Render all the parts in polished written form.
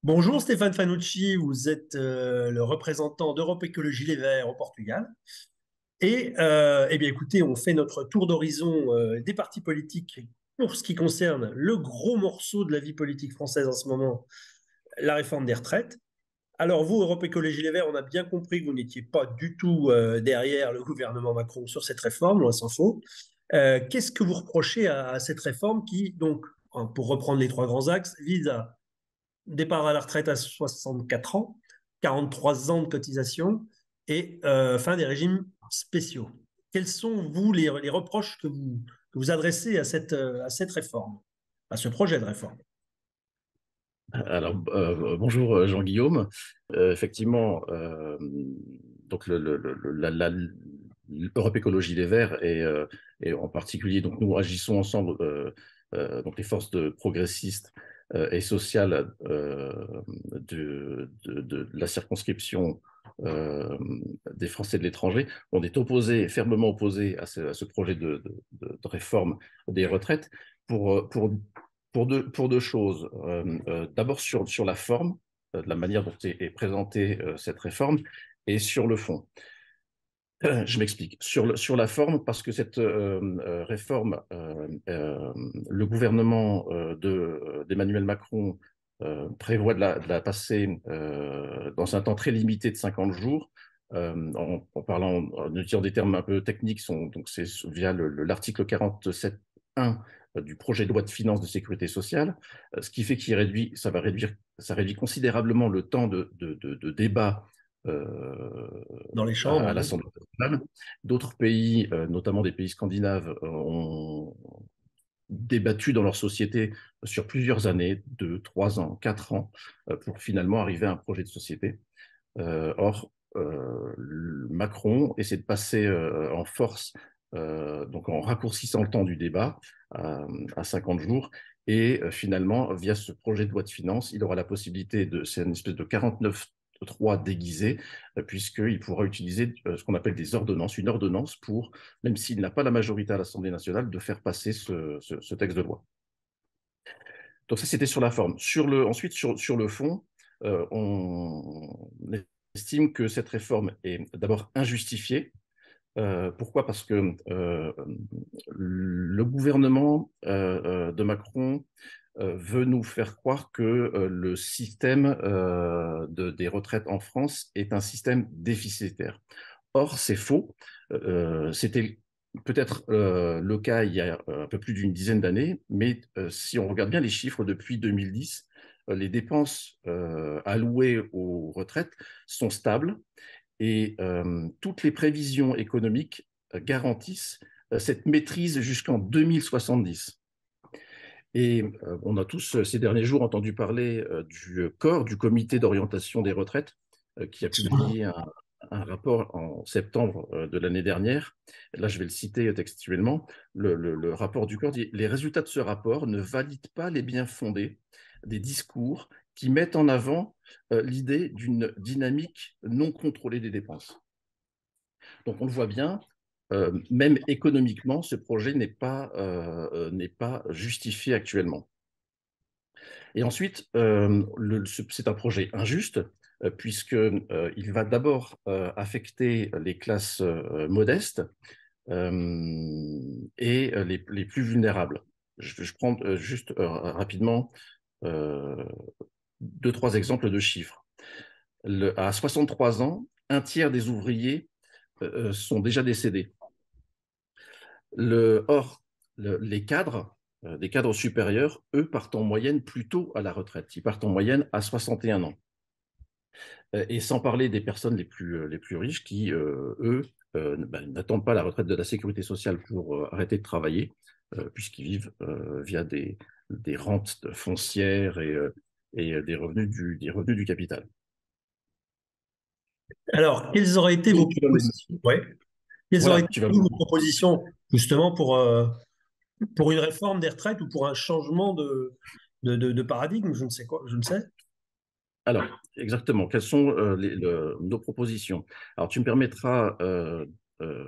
Bonjour Stéphane Fanucci, vous êtes le représentant d'Europe Écologie Les Verts au Portugal. Eh bien écoutez, on fait notre tour d'horizon des partis politiques pour ce qui concerne le gros morceau de la vie politique française en ce moment, la réforme des retraites. Alors vous, Europe Écologie Les Verts, on a bien compris que vous n'étiez pas du tout derrière le gouvernement Macron sur cette réforme, loin s'en faut. Qu'est-ce que vous reprochez à cette réforme qui, donc, pour reprendre les trois grands axes, vise à départ à la retraite à 64 ans, 43 ans de cotisation et fin des régimes spéciaux. Quels sont, vous, les reproches que vous adressez à cette réforme, à ce projet de réforme? Alors, bonjour Jean-Guillaume. Effectivement, donc l'Europe Écologie Les Verts et en particulier, donc nous agissons ensemble, donc les forces progressistes et sociales de la circonscription des Français de l'étranger. On est fermement opposé à ce projet de réforme des retraites pour deux choses. D'abord sur la forme, de la manière dont est présentée cette réforme, et sur le fond. Je m'explique. Sur la forme, parce que cette réforme, le gouvernement d'Emmanuel Macron prévoit de la passer dans un temps très limité de 50 jours. En parlant, en utilisant des termes un peu techniques, donc c'est via l'article 47.1 du projet de loi de finances de sécurité sociale, ce qui fait ça réduit considérablement le temps de débat Dans les chambres, à oui. l'Assemblée nationale. D'autres pays, notamment des pays scandinaves, ont débattu dans leur société sur plusieurs années, 2, 3 ans, 4 ans, pour finalement arriver à un projet de société. Or, Macron essaie de passer en force, donc en raccourcissant le temps du débat à 50 jours. Et finalement, via ce projet de loi de finances, il aura la possibilité c'est une espèce de 49.3 déguisé, puisqu'il pourra utiliser ce qu'on appelle des ordonnances, une ordonnance pour, même s'il n'a pas la majorité à l'Assemblée nationale, de faire passer ce texte de loi. Donc ça, c'était sur la forme. Ensuite, sur le fond, on estime que cette réforme est d'abord injustifiée. Pourquoi? Parce que le gouvernement de Macron veut nous faire croire que le système des retraites en France est un système déficitaire. Or, c'est faux. C'était peut-être le cas il y a un peu plus d'une dizaine d'années, mais si on regarde bien les chiffres depuis 2010, les dépenses allouées aux retraites sont stables et toutes les prévisions économiques garantissent cette maîtrise jusqu'en 2070. Et on a tous ces derniers jours entendu parler du COR, du Comité d'orientation des retraites, qui a publié un rapport en septembre de l'année dernière. Là, je vais le citer textuellement. Le rapport du COR dit: les résultats de ce rapport ne valident pas les biens fondés des discours qui mettent en avant l'idée d'une dynamique non contrôlée des dépenses. Donc on le voit bien, même économiquement, ce projet n'est pas justifié actuellement. Et ensuite, c'est un projet injuste, puisqu'il va d'abord affecter les classes modestes et les plus vulnérables. Je prends juste rapidement euh, deux, trois exemples de chiffres. À 63 ans, un tiers des ouvriers sont déjà décédés. Or, les cadres, des cadres supérieurs, eux, partent en moyenne plus tôt à la retraite. Ils partent en moyenne à 61 ans. Et sans parler des personnes les plus riches qui, eux, n'attendent pas la retraite de la sécurité sociale pour arrêter de travailler, puisqu'ils vivent via des rentes foncières et des revenus du capital. Alors, quelles auraient été vos Donc, propositions? Ouais. Quelles auraient voilà, été vos propositions justement pour une réforme des retraites ou pour un changement de paradigme, je ne sais quoi, je ne sais. Alors, exactement. Quelles sont nos propositions? Alors, tu me permettras,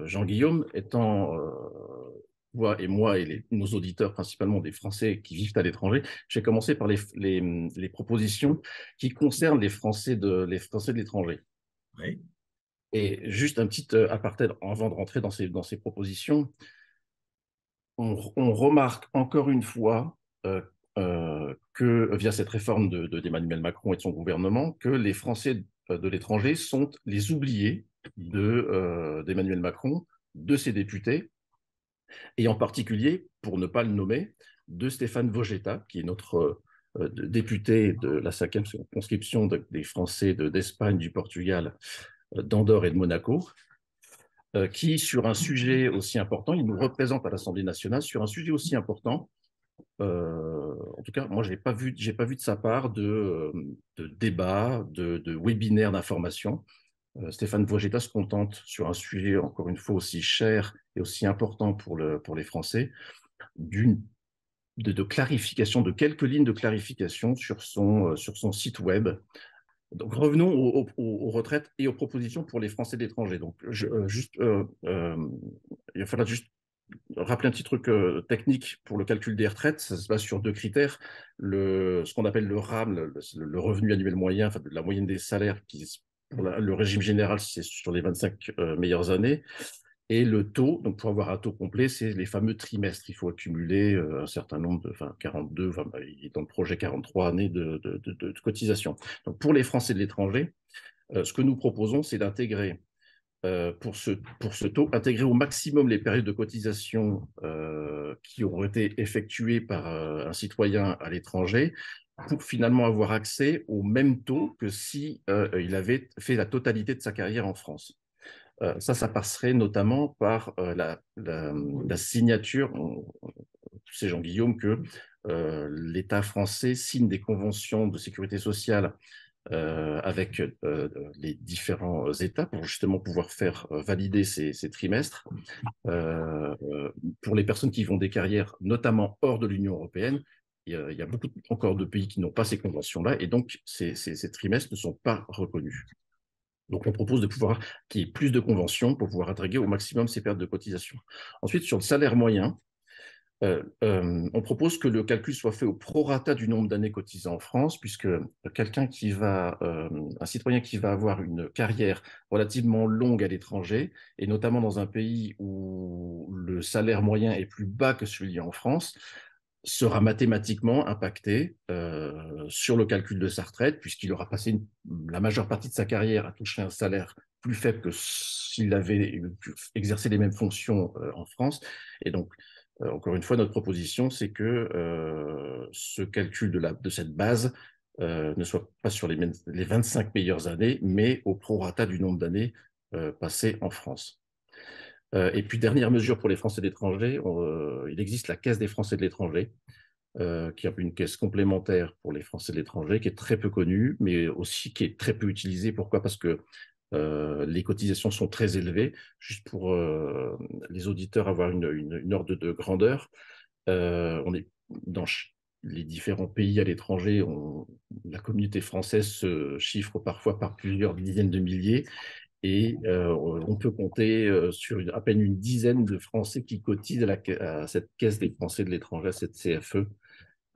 Jean-Guillaume, étant toi et moi et nos auditeurs, principalement des Français qui vivent à l'étranger, j'ai commencé par les propositions qui concernent les Français de l'étranger. Oui, Et juste un petit aparté avant de rentrer dans ces propositions, on remarque encore une fois que via cette réforme d'Emmanuel Macron et de son gouvernement, que les Français de l'étranger sont les oubliés d'Emmanuel Macron, de ses députés, et en particulier, pour ne pas le nommer, de Stéphane Vojetta, qui est notre député de la 5e circonscription des Français d'Espagne, du Portugal, d'Andorre et de Monaco, qui, sur un sujet aussi important, il nous représente à l'Assemblée nationale, sur un sujet aussi important, en tout cas, moi, j'ai pas vu de sa part de débat, de webinaire d'information. Stéphane Vojetta se contente sur un sujet, encore une fois, aussi cher et aussi important pour les Français, d'une de clarification, de quelques lignes de clarification sur son site web. Donc revenons aux retraites et aux propositions pour les Français de l'étranger. Donc il va falloir juste rappeler un petit truc technique pour le calcul des retraites. Ça se base sur deux critères. Ce qu'on appelle le RAM, le revenu annuel moyen, enfin la moyenne des salaires pour le régime général, c'est sur les 25 meilleures années. Et le taux, donc pour avoir un taux complet, c'est les fameux trimestres. Il faut accumuler un certain nombre enfin 42, enfin, il est dans le projet 43 années de cotisation. Donc pour les Français de l'étranger, ce que nous proposons, c'est d'intégrer pour ce taux, intégrer au maximum les périodes de cotisation qui auront été effectuées par un citoyen à l'étranger pour finalement avoir accès au même taux que si il avait fait la totalité de sa carrière en France. Ça passerait notamment par la signature, tu sais Jean-Guillaume, que l'État français signe des conventions de sécurité sociale avec les différents États pour justement pouvoir faire valider ces trimestres. Pour les personnes qui font des carrières, notamment hors de l'Union européenne, il y a beaucoup encore de pays qui n'ont pas ces conventions-là, et donc ces trimestres ne sont pas reconnus. Donc, on propose de pouvoir qu'il y ait plus de conventions pour pouvoir intégrer au maximum ces pertes de cotisation. Ensuite, sur le salaire moyen, on propose que le calcul soit fait au prorata du nombre d'années cotisées en France, puisque un citoyen qui va avoir une carrière relativement longue à l'étranger, et notamment dans un pays où le salaire moyen est plus bas que celui en France, sera mathématiquement impacté sur le calcul de sa retraite, puisqu'il aura passé la majeure partie de sa carrière à toucher un salaire plus faible que s'il avait exercé les mêmes fonctions en France. Et donc, encore une fois, notre proposition, c'est que ce calcul de cette base ne soit pas sur les 25 meilleures années, mais au prorata du nombre d'années passées en France. Et puis, dernière mesure pour les Français de l'étranger, il existe la Caisse des Français de l'étranger, qui est une caisse complémentaire pour les Français de l'étranger, qui est très peu connue, mais aussi qui est très peu utilisée. Pourquoi? Parce que les cotisations sont très élevées. Juste pour les auditeurs avoir une ordre de grandeur, on est dans les différents pays à l'étranger, la communauté française se chiffre parfois par plusieurs dizaines de milliers. Et on peut compter sur à peine une dizaine de Français qui cotisent à cette caisse des Français de l'étranger, à cette CFE.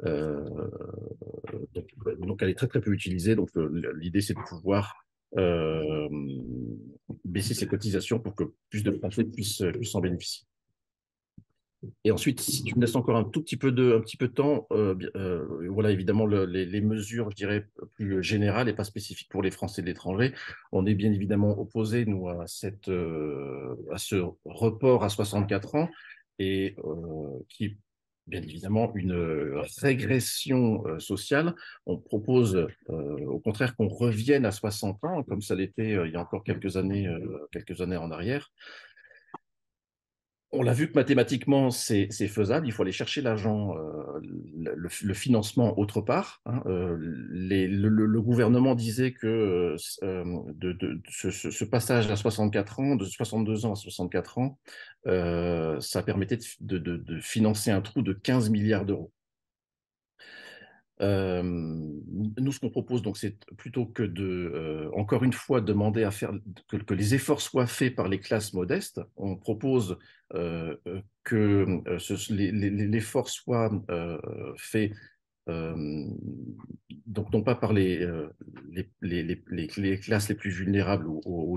Euh, donc, elle est très très peu utilisée. Donc l'idée c'est de pouvoir euh, baisser ses cotisations pour que plus de Français puissent en bénéficier. Et ensuite, si tu me laisses encore un petit peu de temps, voilà évidemment les mesures, je dirais, plus générales et pas spécifiques pour les Français de l'étranger. On est bien évidemment opposés, nous, à ce report à 64 ans et qui est bien évidemment une régression sociale. On propose au contraire qu'on revienne à 60 ans, comme ça l'était il y a encore quelques années en arrière. On l'a vu que mathématiquement, c'est faisable. Il faut aller chercher l'argent, le financement autre part. Hein. Le gouvernement disait que ce passage à 64 ans, de 62 ans à 64 ans, ça permettait de financer un trou de 15 milliards d'euros. Nous, ce qu'on propose, donc, c'est plutôt que encore une fois, demander que les efforts soient faits par les classes modestes, on propose que l'effort soit fait donc non pas par les classes les plus vulnérables ou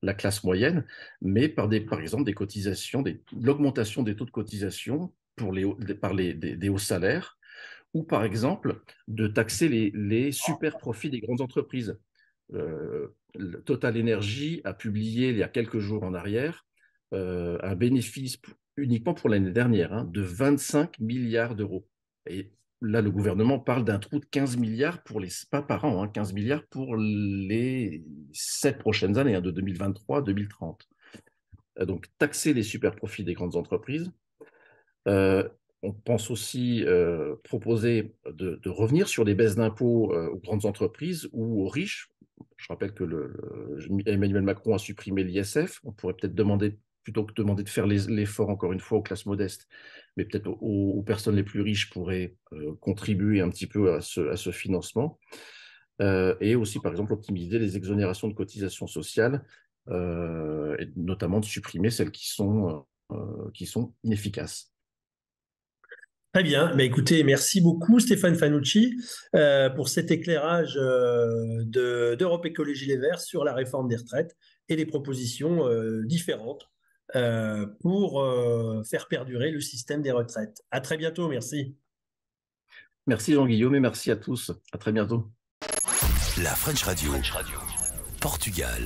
la classe moyenne, mais par exemple des cotisations, l'augmentation des taux de cotisation par des hauts salaires, ou par exemple de taxer les super profits des grandes entreprises. Total Energy a publié il y a quelques jours en arrière un bénéfice uniquement pour l'année dernière de 25 milliards d'euros. Et là, le gouvernement parle d'un trou de 15 milliards pas par an, 15 milliards pour les 7 prochaines années, de 2023 à 2030. Donc, taxer les super profits des grandes entreprises. On pense aussi proposer de revenir sur les baisses d'impôts aux grandes entreprises ou aux riches. Je rappelle que Emmanuel Macron a supprimé l'ISF. On pourrait peut-être plutôt que demander de faire l'effort encore une fois aux classes modestes, mais peut-être aux personnes les plus riches pourraient contribuer un petit peu à ce financement. Et aussi, par exemple, optimiser les exonérations de cotisations sociales, et notamment de supprimer celles qui sont inefficaces. Très bien. Mais écoutez, merci beaucoup Stéphane Fanucci pour cet éclairage d'Europe Écologie Les Verts sur la réforme des retraites et les propositions différentes pour faire perdurer le système des retraites. À très bientôt. Merci. Merci Jean-Guillaume et merci à tous. À très bientôt. La French Radio. Portugal.